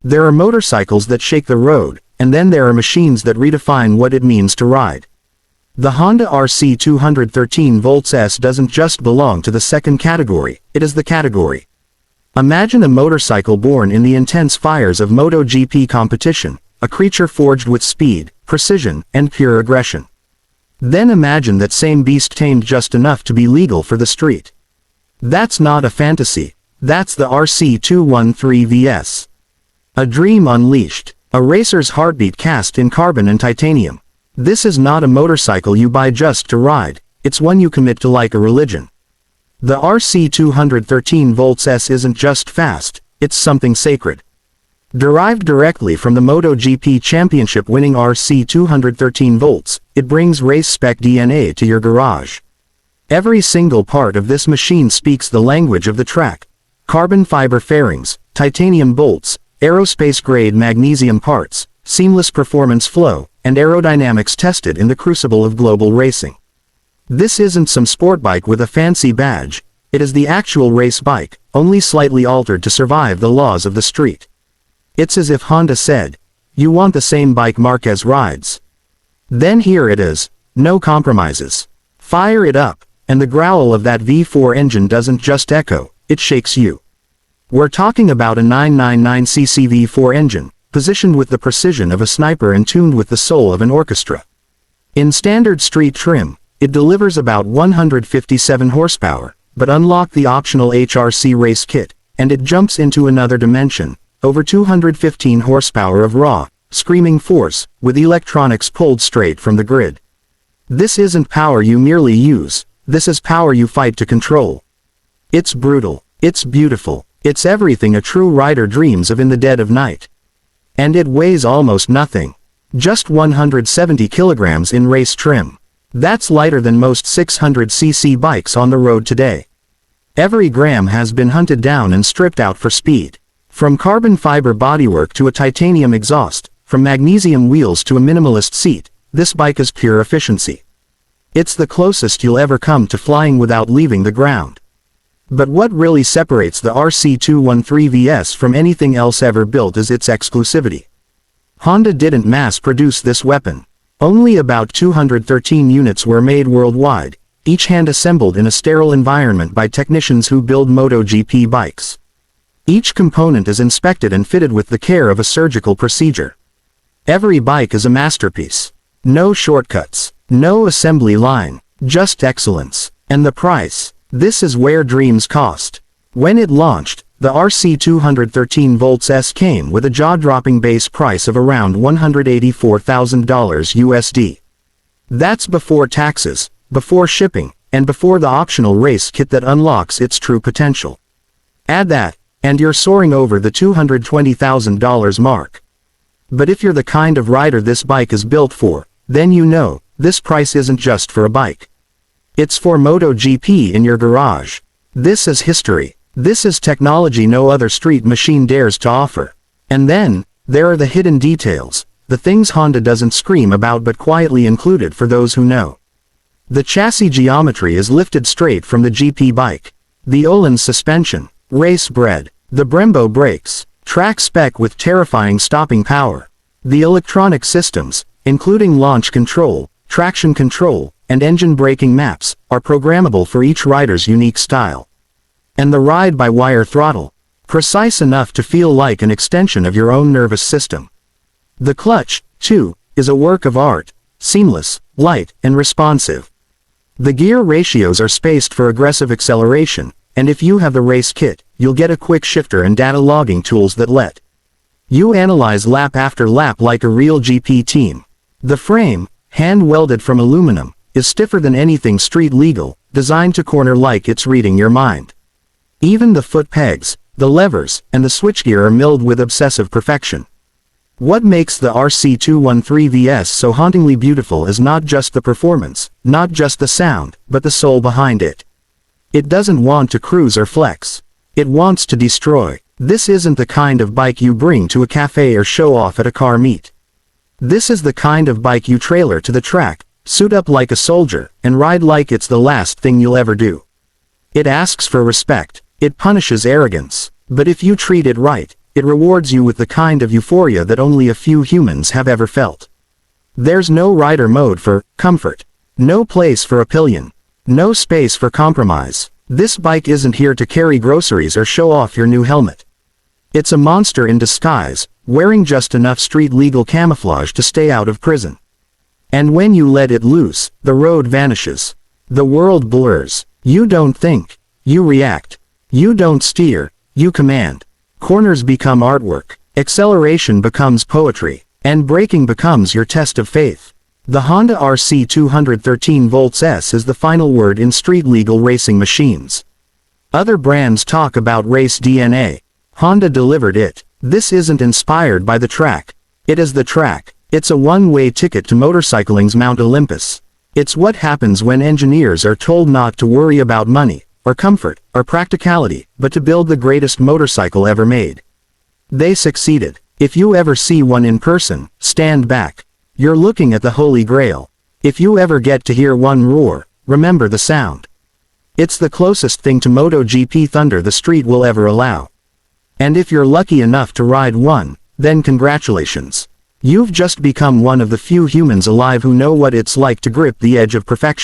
There are motorcycles that shake the road, and then there are machines that redefine what it means to ride. The Honda RC213V-S doesn't just belong to the second category, it is the category. Imagine a motorcycle born in the intense fires of MotoGP competition, a creature forged with speed, precision, and pure aggression. Then imagine that same beast tamed just enough to be legal for the street. That's not a fantasy, that's the RC213V-S. A dream unleashed, a racer's heartbeat cast in carbon and titanium. This is not a motorcycle you buy just to ride, it's one you commit to like a religion. The RC213V-S isn't just fast, it's something sacred. Derived directly from the MotoGP championship-winning RC213V, it brings race-spec DNA to your garage. Every single part of this machine speaks the language of the track. Carbon fiber fairings, titanium bolts, aerospace-grade magnesium parts, seamless performance flow, and aerodynamics tested in the crucible of global racing. This isn't some sport bike with a fancy badge, it is the actual race bike, only slightly altered to survive the laws of the street. It's as if Honda said, "You want the same bike Marquez rides? Then here it is, no compromises. Fire it up," and the growl of that V4 engine doesn't just echo, it shakes you. We're talking about a 999cc V4 engine, positioned with the precision of a sniper and tuned with the soul of an orchestra. In standard street trim, it delivers about 157 horsepower, but unlock the optional HRC race kit, and it jumps into another dimension. Over 215 horsepower of raw, screaming force, with electronics pulled straight from the grid. This isn't power you merely use, this is power you fight to control. It's brutal, it's beautiful, it's everything a true rider dreams of in the dead of night. And it weighs almost nothing. Just 170 kilograms in race trim. That's lighter than most 600cc bikes on the road today. Every gram has been hunted down and stripped out for speed. From carbon fiber bodywork to a titanium exhaust, from magnesium wheels to a minimalist seat, this bike is pure efficiency. It's the closest you'll ever come to flying without leaving the ground. But what really separates the RC213V-S from anything else ever built is its exclusivity. Honda didn't mass-produce this weapon. Only about 213 units were made worldwide, each hand-assembled in a sterile environment by technicians who build MotoGP bikes. Each component is inspected and fitted with the care of a surgical procedure. Every bike is a masterpiece. No shortcuts, no assembly line, just excellence. And the price? This is where dreams cost. When it launched, the RC213V-S came with a jaw-dropping base price of around $184,000 USD. That's before taxes, before shipping, and before the optional race kit that unlocks its true potential. Add that, and you're soaring over the $220,000 mark. But if you're the kind of rider this bike is built for, then you know, this price isn't just for a bike. It's for MotoGP in your garage. This is history. This is technology no other street machine dares to offer. And then, there are the hidden details, the things Honda doesn't scream about but quietly included for those who know. The chassis geometry is lifted straight from the GP bike. The Öhlins suspension, race-bred. The Brembo brakes, track spec with terrifying stopping power. The electronic systems, including launch control, traction control, and engine braking maps, are programmable for each rider's unique style. And the ride-by-wire throttle, precise enough to feel like an extension of your own nervous system. The clutch, too, is a work of art, seamless, light, and responsive. The gear ratios are spaced for aggressive acceleration, and if you have the race kit, you'll get a quick shifter and data logging tools that let you analyze lap after lap like a real GP team. The frame, hand-welded from aluminum, is stiffer than anything street legal, designed to corner like it's reading your mind. Even the foot pegs, the levers, and the switchgear are milled with obsessive perfection. What makes the RC213V-S so hauntingly beautiful is not just the performance, not just the sound, but the soul behind it. It doesn't want to cruise or flex. It wants to destroy. This isn't the kind of bike you bring to a cafe or show off at a car meet. This is the kind of bike you trailer to the track, suit up like a soldier, and ride like it's the last thing you'll ever do. It asks for respect. It punishes arrogance. But if you treat it right, it rewards you with the kind of euphoria that only a few humans have ever felt. There's no rider mode for comfort. No place for a pillion. No space for compromise. This bike isn't here to carry groceries or show off your new helmet. It's a monster in disguise, wearing just enough street-legal camouflage to stay out of prison. And when you let it loose, the road vanishes. The world blurs. You don't think. You react. You don't steer. You command. Corners become artwork. Acceleration becomes poetry. And braking becomes your test of faith. The Honda RC213V-S is the final word in street-legal racing machines. Other brands talk about race DNA. Honda delivered it. This isn't inspired by the track. It is the track. It's a one-way ticket to motorcycling's Mount Olympus. It's what happens when engineers are told not to worry about money, or comfort, or practicality, but to build the greatest motorcycle ever made. They succeeded. If you ever see one in person, stand back. You're looking at the Holy Grail. If you ever get to hear one roar, remember the sound. It's the closest thing to MotoGP thunder the street will ever allow. And if you're lucky enough to ride one, then congratulations. You've just become one of the few humans alive who know what it's like to grip the edge of perfection.